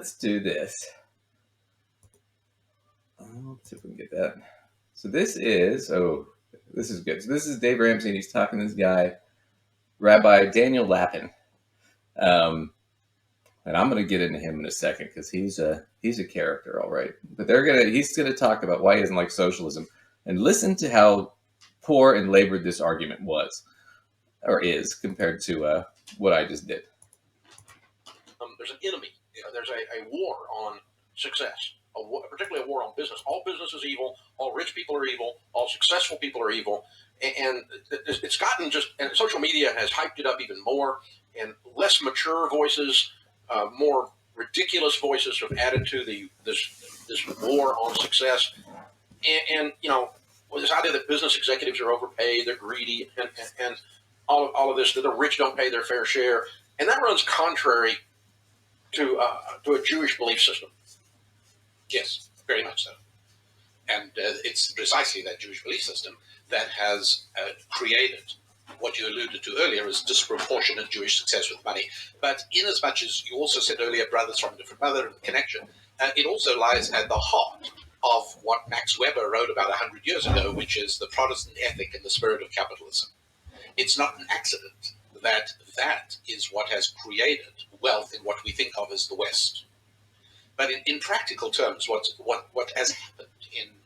let's do this. Let's see if we can get that. So this is good. So this is Dave Ramsey, and he's talking to this guy, Rabbi Daniel Lapin. And I'm going to get into him in a second because he's a character, all right. But he's gonna talk about why he doesn't like socialism, and listen to how poor and labored this argument was, or is, compared to what I just did. There's an enemy. There's a war on success, particularly a war on business. All business is evil. All rich people are evil. All successful people are evil. And it's gotten and social media has hyped it up even more. And less mature voices, more ridiculous voices have added to this war on success. And this idea that business executives are overpaid, they're greedy, and all of this, that the rich don't pay their fair share. And that runs contrary to a Jewish belief system. Yes, very much so. And it's precisely that Jewish belief system that has created what you alluded to earlier as disproportionate Jewish success with money. But in as much as you also said earlier, brothers from a different mother and connection, it also lies at the heart of what Max Weber wrote about 100 years ago, which is the Protestant ethic and the spirit of capitalism. It's not an accident that is what has created wealth in what we think of as the West. But in practical terms, what has happened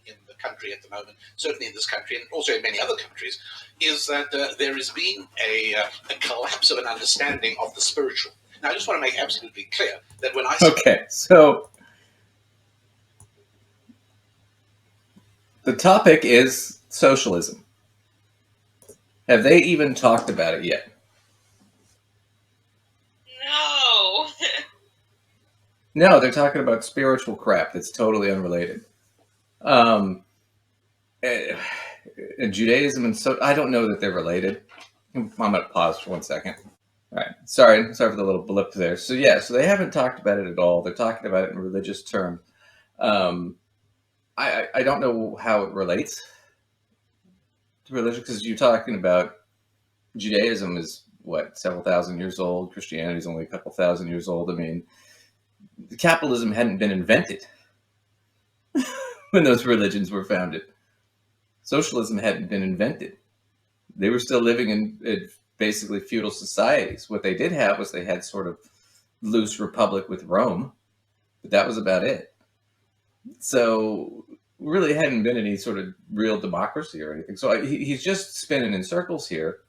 in the country at the moment, certainly in this country and also in many other countries, is that there has been a collapse of an understanding of the spiritual. Now, I just want to make absolutely clear that when I say... Okay, so the topic is socialism. Have they even talked about it yet? No. No, they're talking about spiritual crap that's totally unrelated. And Judaism and I don't know that they're related. I'm going to pause for 1 second. All right. Sorry for the little blip there. So they haven't talked about it at all. They're talking about it in religious terms. I don't know how it relates to religion, because you're talking about Judaism is several thousand years old. Christianity is only a couple thousand years old. I mean, capitalism hadn't been invented when those religions were founded. Socialism hadn't been invented. They were still living in basically feudal societies. What they did have was they had sort of loose republic with Rome, but that was about it. So really hadn't been any sort of real democracy or anything. So he's just spinning in circles here,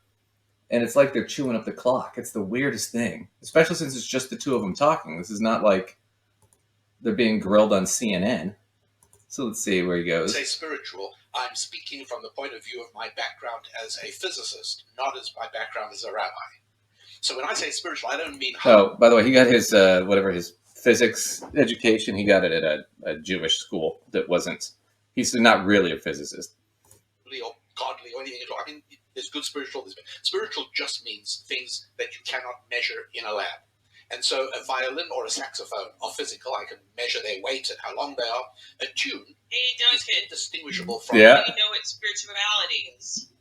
and it's like they're chewing up the clock. It's the weirdest thing, especially since it's just the two of them talking. This is not like they're being grilled on CNN. So let's see where he goes. Say spiritual. I'm speaking from the point of view of my background as a physicist, not as my background as a rabbi. So when I say spiritual, I don't mean... Oh, by the way, he got his his physics education. He got it at a Jewish school that wasn't... He's not really a physicist. Or godly or anything at all. I mean, there's good spiritual. Spiritual just means things that you cannot measure in a lab. And so a violin or a saxophone are physical. I can measure their weight and how long they are. A tune is indistinguishable from... Yeah. You know what spirituality is.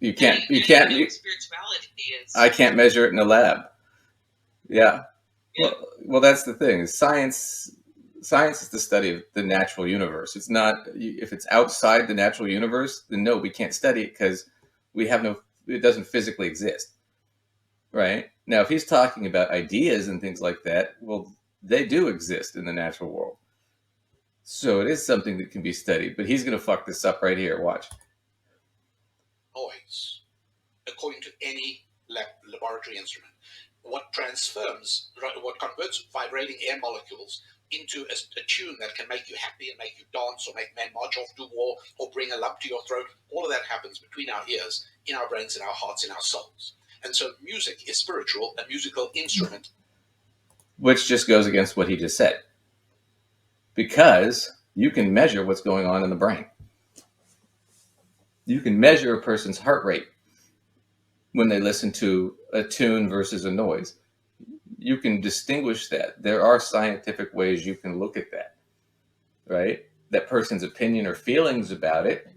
You can't know what spirituality is. I can't measure it in a lab. Yeah. Well, that's the thing. Science is the study of the natural universe. It's not... If it's outside the natural universe, then no, we can't study it because it doesn't physically exist. Right? Now, if he's talking about ideas and things like that, well, they do exist in the natural world. So it is something that can be studied. But he's going to fuck this up right here. Watch. Noise, according to any laboratory instrument. What converts vibrating air molecules into a tune that can make you happy and make you dance or make men march off to war or bring a lump to your throat, all of that happens between our ears, in our brains, in our hearts, in our souls. And so music is spiritual, a musical instrument. Which just goes against what he just said. Because you can measure what's going on in the brain. You can measure a person's heart rate when they listen to a tune versus a noise. You can distinguish that. There are scientific ways you can look at that, right? That person's opinion or feelings about it,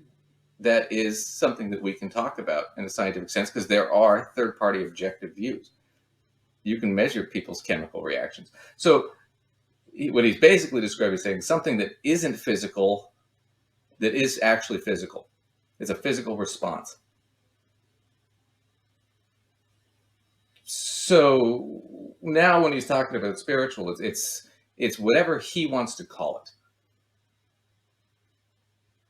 that is something that we can talk about in a scientific sense because there are third-party objective views. You can measure people's chemical reactions. So what he's basically describing is saying something that isn't physical, that is actually physical. It's a physical response. So now when he's talking about spiritual, it's whatever he wants to call it.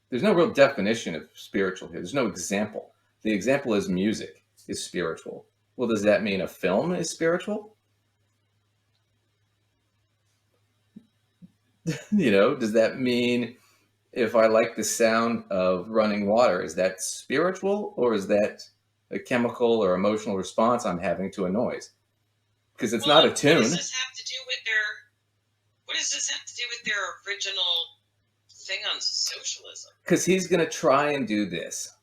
There's no real definition of spiritual here. There's no example. The example is music is spiritual. Well, does that mean a film is spiritual? Does that mean if I like the sound of running water, is that spiritual, or is that a chemical or emotional response I'm having to a noise? Because it's not a tune. What does this have to do with their original thing on socialism? Because he's going to try and do this.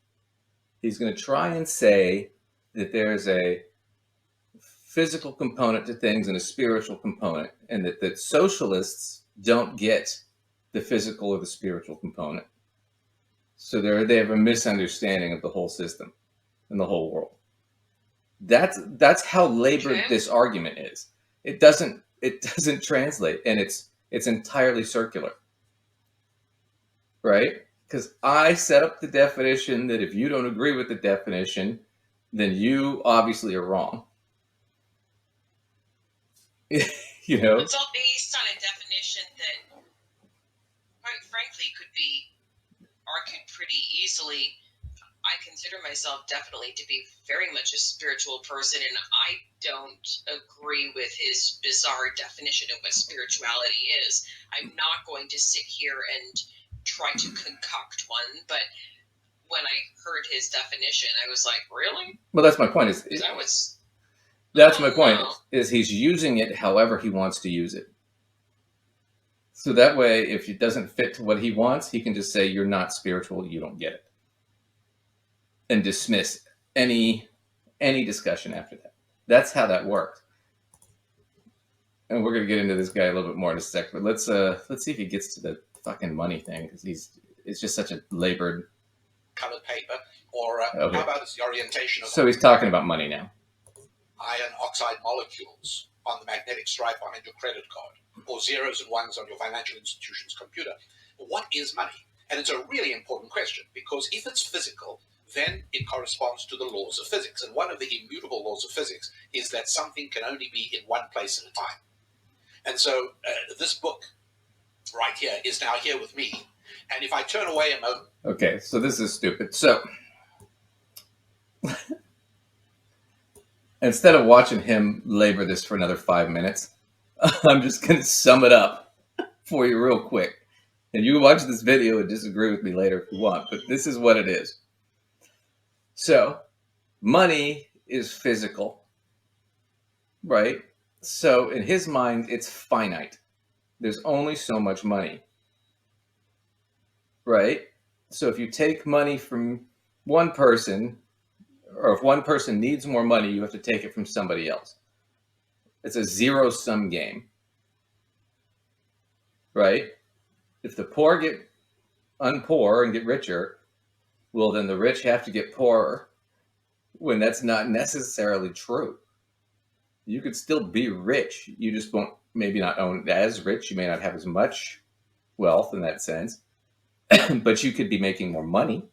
He's going to try and say that there's a physical component to things and a spiritual component, and that socialists don't get the physical or the spiritual component. So they have a misunderstanding of the whole system and the whole world. That's how labored this argument is. It doesn't translate, and it's entirely circular. Right? Because I set up the definition that if you don't agree with the definition, then you obviously are wrong. It's all based on a definition that, quite frankly, could be argued pretty easily. I consider myself definitely to be very much a spiritual person, and I don't agree with his bizarre definition of what spirituality is. I'm not going to sit here and try to concoct one, but when I heard his definition, I was like, really? Well, that's my point. That's my point, is he's using it however he wants to use it. So that way, if it doesn't fit to what he wants, he can just say, you're not spiritual, you don't get it. And dismiss any discussion after that. That's how that worked. And we're going to get into this guy a little bit more in a sec, but let's see if he gets to the fucking money thing, because it's just such a labored colored paper, or okay. How about the orientation of... So he's talking about money now. Iron oxide molecules on the magnetic stripe behind your credit card, or zeros and ones on your financial institution's computer. What is money? And it's a really important question, because if it's physical, then it corresponds to the laws of physics. And one of the immutable laws of physics is that something can only be in one place at a time. And so this book right here is now here with me. And if I turn away a moment... Okay, so this is stupid. So... instead of watching him labor this for another 5 minutes, I'm just going to sum it up for you real quick. And you can watch this video and disagree with me later if you want, but this is what it is. So, money is physical, right? So, in his mind, it's finite. There's only so much money, right? So, if you take money from one person, or if one person needs more money, you have to take it from somebody else. It's a zero-sum game, right? If the poor get unpoor and get richer, well, then the rich have to get poorer, when that's not necessarily true. You could still be rich. You just won't, maybe not own as rich. You may not have as much wealth in that sense, but you could be making more money,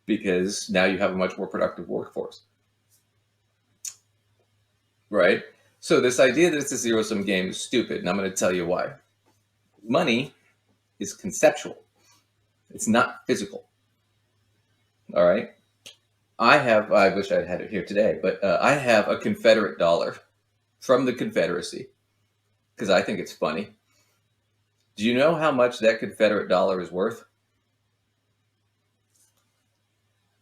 because now you have a much more productive workforce, right? So this idea that it's a zero-sum game is stupid, and I'm going to tell you why. Money is conceptual. It's not physical, all right? I wish I had it here today, but I have a Confederate dollar from the Confederacy, because I think it's funny. Do you know how much that Confederate dollar is worth?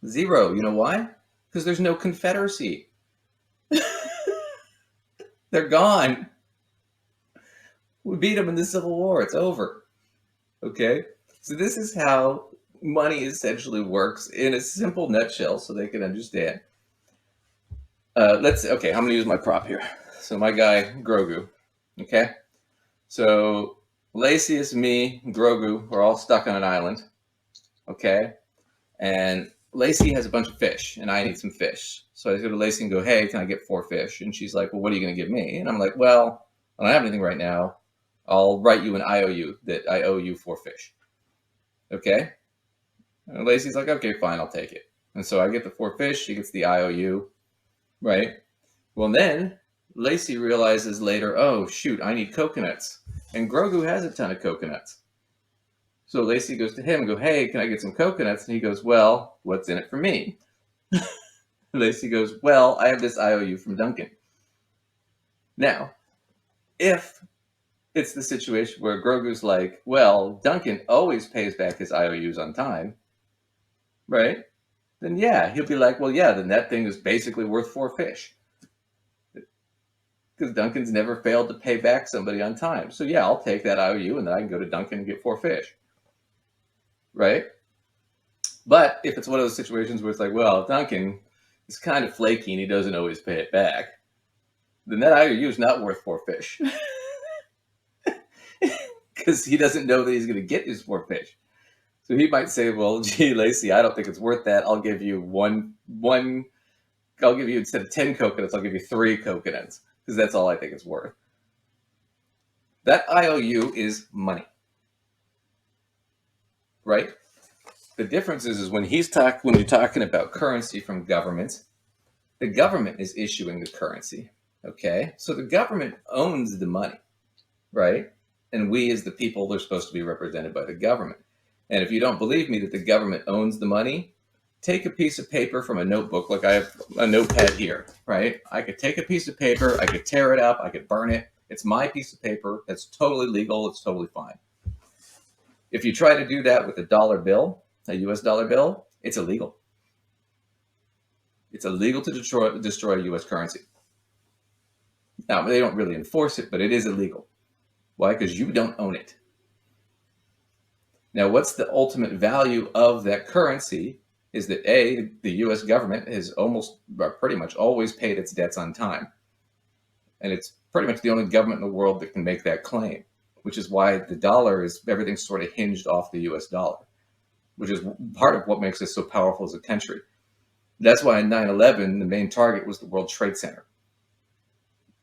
Zero. You know why? Because there's no Confederacy. They're gone. We beat them in the Civil War. It's over. Okay? So this is how money essentially works in a simple nutshell, so they can understand. Okay, I'm going to use my prop here. So my guy, Grogu. Okay? So Lacius, me, Grogu, we're all stuck on an island. Okay? And Lacey has a bunch of fish, and I need some fish. So I go to Lacey and go, hey, can I get 4 fish? And she's like, well, what are you going to give me? And I'm like, well, I don't have anything right now, I'll write you an IOU that I owe you 4 fish. Okay? And Lacey's like, okay, fine, I'll take it. And so I get the 4 fish, she gets the IOU, right? Well, then Lacey realizes later, oh, shoot, I need coconuts. And Grogu has a ton of coconuts. So Lacey goes to him and goes, hey, can I get some coconuts? And he goes, well, what's in it for me? Lacey goes, well, I have this IOU from Duncan. Now, if it's the situation where Grogu's like, well, Duncan always pays back his IOUs on time, right? Then yeah, he'll be like, well, yeah, then that thing is basically worth 4 fish. Because Duncan's never failed to pay back somebody on time. So yeah, I'll take that IOU and then I can go to Duncan and get 4 fish. Right? But if it's one of those situations where it's like, well, Duncan is kind of flaky and he doesn't always pay it back, then that IOU is not worth 4 fish. Because he doesn't know that he's going to get his 4 fish. So he might say, well, gee, Lacey, I don't think it's worth that. I'll give you I'll give you, instead of 10 coconuts, I'll give you 3 coconuts. Because that's all I think it's worth. That IOU is money. Right? The difference is when you're talking about currency from governments, the government is issuing the currency. Okay? So the government owns the money. Right? And we as the people are supposed to be represented by the government. And if you don't believe me that the government owns the money, take a piece of paper from a notebook, like I have a notepad here, right? I could take a piece of paper, I could tear it up, I could burn it. It's my piece of paper. It's totally legal. It's totally fine. If you try to do that with a dollar bill, a US dollar bill, it's illegal. It's illegal to destroy US currency. Now, they don't really enforce it, but it is illegal. Why? Because you don't own it. Now, what's the ultimate value of that currency is that A, the US government has pretty much always paid its debts on time. And it's pretty much the only government in the world that can make that claim, which is why the dollar everything's sort of hinged off the US dollar, which is part of what makes us so powerful as a country. That's why in 9/11, the main target was the World Trade Center.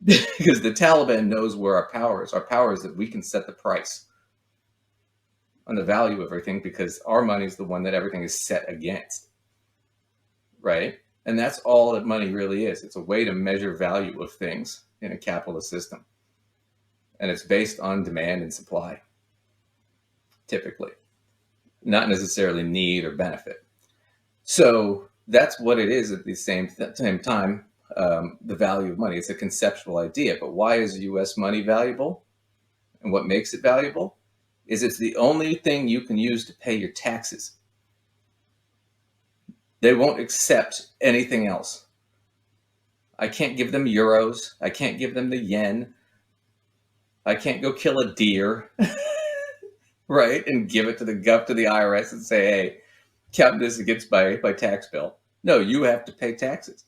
Because the Taliban knows where our power is. Our power is that we can set the price on the value of everything because our money is the one that everything is set against. Right? And that's all that money really is. It's a way to measure value of things in a capitalist system. And it's based on demand and supply, typically, not necessarily need or benefit. So that's what it is at the same time. The value of money. It's a conceptual idea. But why is US money valuable? And what makes it valuable is it's the only thing you can use to pay your taxes. They won't accept anything else. I can't give them euros. I can't give them the yen. I can't go kill a deer, right, and give it to the IRS and say, hey, count this against my tax bill. No, you have to pay taxes.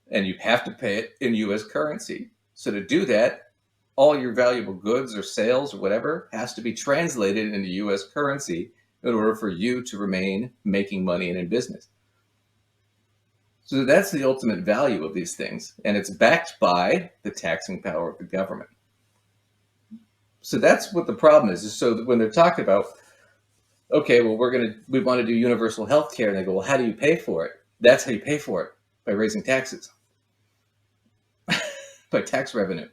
And you have to pay it in US currency. So to do that, all your valuable goods or sales or whatever has to be translated into US currency in order for you to remain making money and in business. So that's the ultimate value of these things. And it's backed by the taxing power of the government. So that's what the problem is. So that when they're talking about, okay, well, we want to do universal health care. And they go, well, how do you pay for it? That's how you pay for it, by raising taxes, by tax revenue.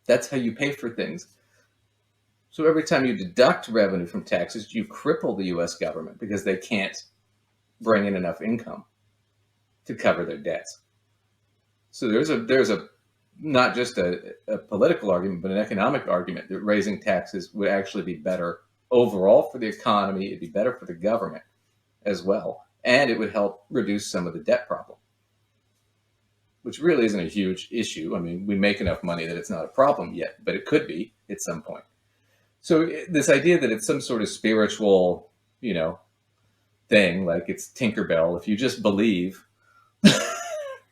That's how you pay for things. So every time you deduct revenue from taxes, you cripple the US government because they can't bring in enough income to cover their debts. So there's a not just a political argument, but an economic argument that raising taxes would actually be better overall for the economy. It'd be better for the government as well. And it would help reduce some of the debt problem, which really isn't a huge issue. I mean, we make enough money that it's not a problem yet, but it could be at some point. So this idea that it's some sort of spiritual, thing, like it's Tinkerbell, if you just believe,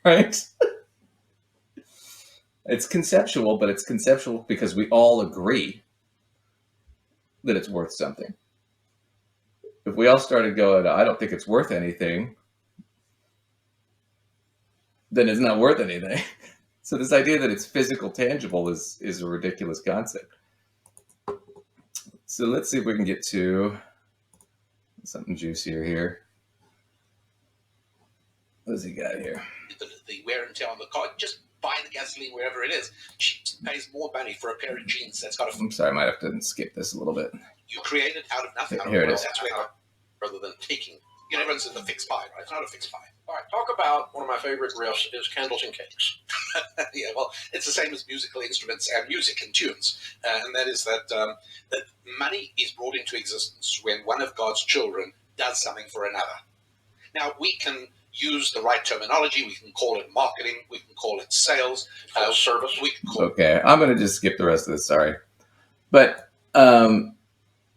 right? It's conceptual, but it's conceptual because we all agree that it's worth something. If we all started going, I don't think it's worth anything, then it's not worth anything. So this idea that it's physical, tangible is a ridiculous concept. So let's see if we can get to something juicier here. What's he got here? The wear and tear on the car. Just buy the gasoline wherever it is. She pays more money for a pair of jeans that's got a. I'm sorry, I might have to skip this a little bit. You create it out of nothing. Here it is. That's where, rather than taking. You know, everyone's in the fixed pie, right? It's not a fixed pie. All right, talk about one of my favorite riffs is candles and cakes. Yeah, well, it's the same as musical instruments and music and tunes, and that is that that money is brought into existence when one of God's children does something for another. Now, we can use the right terminology. We can call it marketing. We can call it sales, service. We can call Okay, I'm going to just skip the rest of this, sorry. But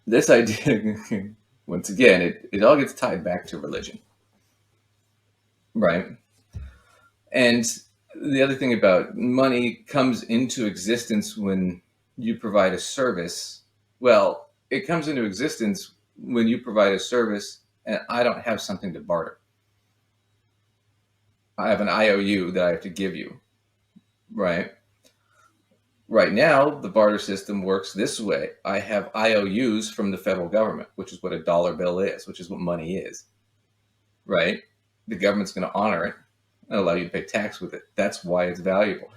this idea, once again, it all gets tied back to religion. Right? And the other thing about money comes into existence when you provide a service. Well, it comes into existence when you provide a service and I don't have something to barter. I have an IOU that I have to give you, right? Right now, the barter system works this way. I have IOUs from the federal government, which is what a dollar bill is, which is what money is, right? The government's going to honor it and allow you to pay tax with it. That's why it's valuable.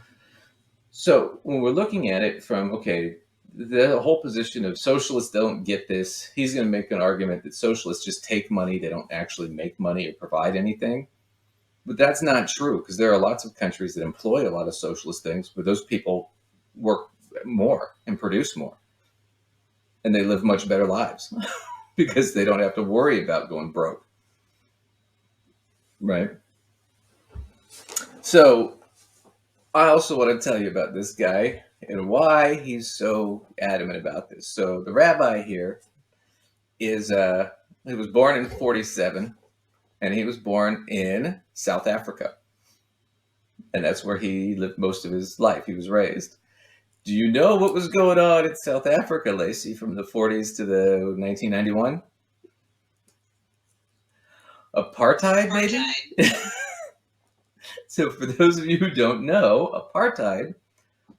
So when we're looking at it from, okay, the whole position of socialists don't get this, he's going to make an argument that socialists just take money, they don't actually make money or provide anything. But that's not true, because there are lots of countries that employ a lot of socialist things, but those people work more and produce more. And they live much better lives because they don't have to worry about going broke. Right? So I also want to tell you about this guy and why he's so adamant about this. So the rabbi here is, he was born in 47. And he was born in South Africa. And that's where he lived most of his life. He was raised. Do you know what was going on in South Africa, Lacey, from the 40s to the 1991? Apartheid, maybe? So for those of you who don't know, apartheid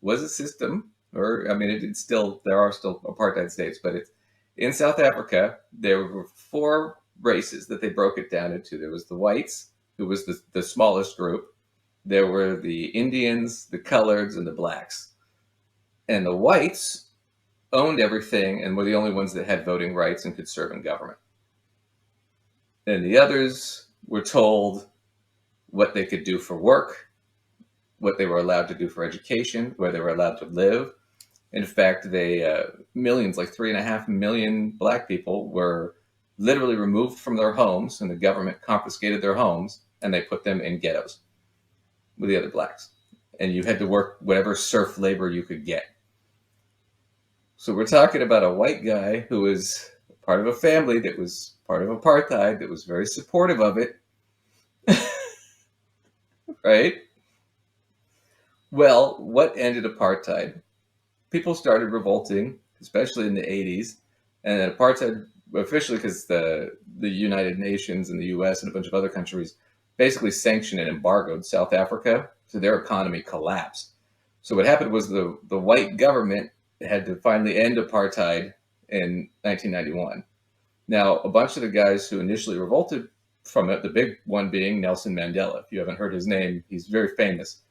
was a system, or, I mean, there are still apartheid states, but it's in South Africa, there were 4 races that they broke it down into. There was the whites, who was the smallest group. There were the Indians, the coloreds, and the blacks. And the whites owned everything and were the only ones that had voting rights and could serve in government. And the others were told what they could do for work, what they were allowed to do for education, where they were allowed to live. In fact, millions, like 3.5 million black people were literally removed from their homes, and the government confiscated their homes, and they put them in ghettos with the other blacks. And you had to work whatever serf labor you could get. So we're talking about a white guy who was part of a family that was part of apartheid, that was very supportive of it. Right? Well, what ended apartheid? People started revolting, especially in the 80s, and apartheid, officially because the United Nations and the US and a bunch of other countries basically sanctioned and embargoed South Africa, so their economy collapsed. So what happened was the white government had to finally end apartheid in 1991. Now, a bunch of the guys who initially revolted from it, the big one being Nelson Mandela. If you haven't heard his name, he's very famous.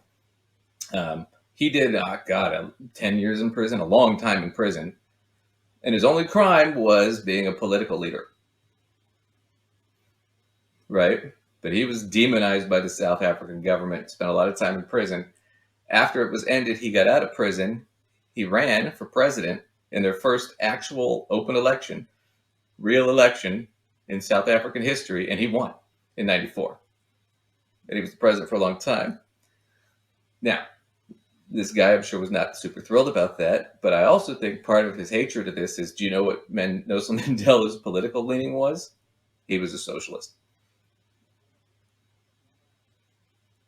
He did, 10 years in prison, a long time in prison. And his only crime was being a political leader. Right? But he was demonized by the South African government, spent a lot of time in prison. After it was ended, he got out of prison. He ran for president in their first actual open election, real election in South African history, and he won in 94. And he was the president for a long time. Now, this guy, I'm sure, was not super thrilled about that, but I also think part of his hatred of this is, do you know what Nelson Mandela's political leaning was? He was a socialist.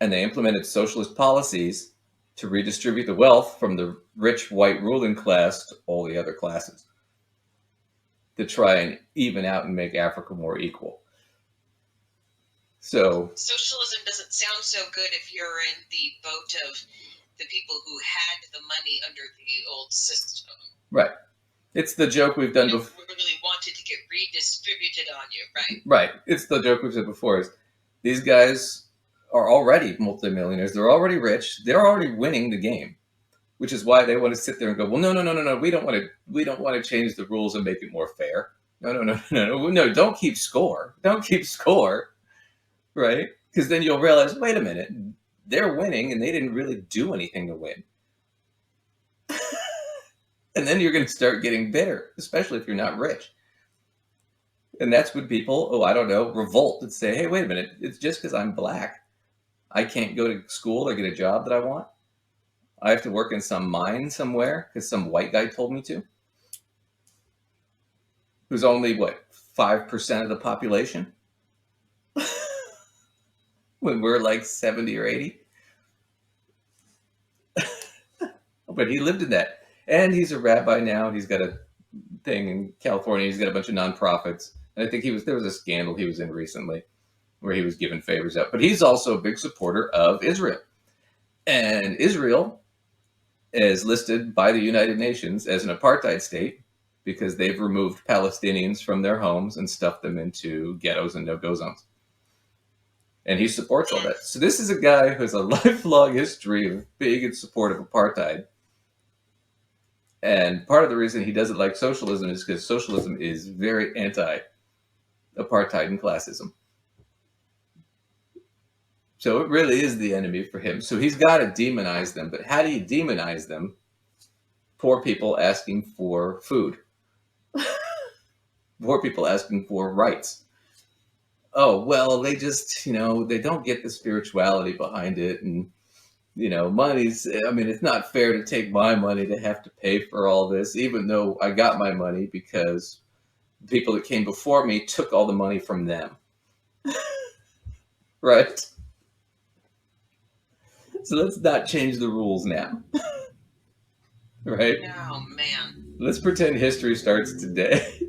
And they implemented socialist policies to redistribute the wealth from the rich white ruling class to all the other classes, to try and even out and make Africa more equal. So socialism doesn't sound so good if you're in the boat of the people who had the money under the old system. Right. It's the joke we've done before. We really wanted to get redistributed on you, right? Right. It's the joke we've said before. Is these guys are already multimillionaires. They're already rich. They're already winning the game, which is why they want to sit there and go, well, no. We don't want to change the rules and make it more fair. No. Don't keep score. Don't keep score. Right? Because then you'll realize, wait a minute, they're winning and they didn't really do anything to win. And then you're going to start getting bitter, especially if you're not rich. And that's when people, revolt and say, hey, wait a minute, it's just because I'm black. I can't go to school or get a job that I want. I have to work in some mine somewhere because some white guy told me to. Who's only, 5% of the population? When we're like 70 or 80. But he lived in that. And he's a rabbi now. He's got a thing in California. He's got a bunch of nonprofits. And I think there was a scandal he was in recently where he was giving favors out. But he's also a big supporter of Israel. And Israel is listed by the United Nations as an apartheid state because they've removed Palestinians from their homes and stuffed them into ghettos and no-go zones. And he supports all that. So this is a guy who has a lifelong history of being in support of apartheid. And part of the reason he doesn't like socialism is because socialism is very anti-apartheid and classism. So it really is the enemy for him. So he's got to demonize them. But how do you demonize them? Poor people asking for food. Poor people asking for rights. Oh, well, they just, they don't get the spirituality behind it. And, it's not fair to take my money to have to pay for all this, even though I got my money because the people that came before me took all the money from them. Right? So let's not change the rules now. Right? Oh, man. Let's pretend history starts today.